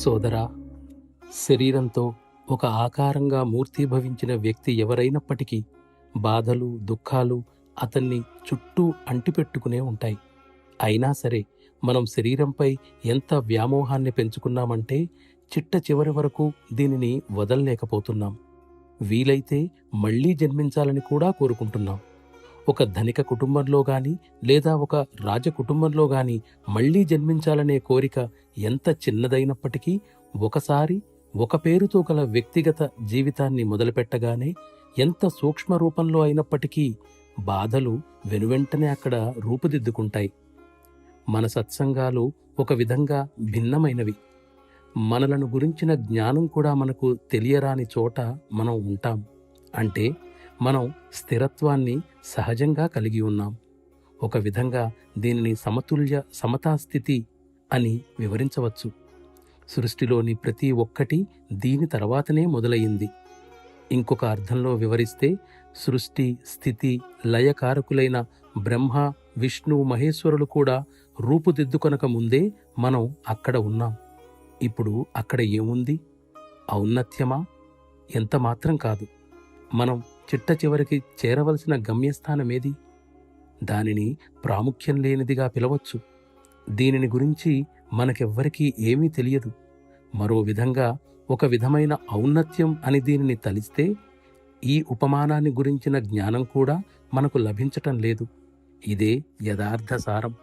సోదరా, శరీరంతో ఒక ఆకారంగా మూర్తీభవించిన వ్యక్తి ఎవరైనప్పటికీ బాధలు, దుఃఖాలు అతన్ని చుట్టూ అంటిపెట్టుకునే ఉంటాయి. అయినా సరే మనం శరీరంపై ఎంత వ్యామోహాన్ని పెంచుకున్నామంటే చిట్ట చివరి వరకు దీనిని వదల్లేకపోతున్నాం. వీలైతే మళ్లీ జన్మించాలని కూడా కోరుకుంటున్నాం. ఒక ధనిక కుటుంబంలో గాని లేదా ఒక రాజకుటుంబంలో గాని మళ్లీ జన్మించాలనే కోరిక ఎంత చిన్నదైనప్పటికీ ఒకసారి ఒక పేరుతో గల వ్యక్తిగత జీవితాన్ని మొదలుపెట్టగానే ఎంత సూక్ష్మ రూపంలో అయినప్పటికీ బాధలు వెనువెంటనే అక్కడ రూపుదిద్దుకుంటాయి. మన సత్సంగాలు ఒక విధంగా భిన్నమైనవి. మనలను గురించిన జ్ఞానం కూడా మనకు తెలియరాని చోట మనం ఉంటాం. అంటే మనం స్థిరత్వాన్ని సహజంగా కలిగి ఉన్నాం. ఒక విధంగా దీనిని సమతాస్థితి అని వివరించవచ్చు. సృష్టిలోని ప్రతి ఒక్కటి దీని తర్వాతనే మొదలయ్యింది. ఇంకొక అర్థంలో వివరిస్తే సృష్టి, స్థితి, లయకారకులైన బ్రహ్మ, విష్ణు, మహేశ్వరులు కూడా రూపుదిద్దుకొనక ముందే మనం అక్కడ ఉన్నాం. ఇప్పుడు అక్కడ ఏముంది? ఔన్నత్యమా? ఎంత మాత్రం కాదు. మనం చిట్ట చివరికి చేరవలసిన గమ్యస్థానమేది? దానిని ప్రాముఖ్యం లేనిదిగా పిలవచ్చు. దీనిని గురించి మనకెవ్వరికీ ఏమీ తెలియదు. మరో విధంగా ఒక విధమైన ఔన్నత్యం అని దీనిని తలిస్తే ఈ ఉపమానాన్ని గురించిన జ్ఞానం కూడా మనకు లభించటం లేదు. ఇదే యథార్థ సారం.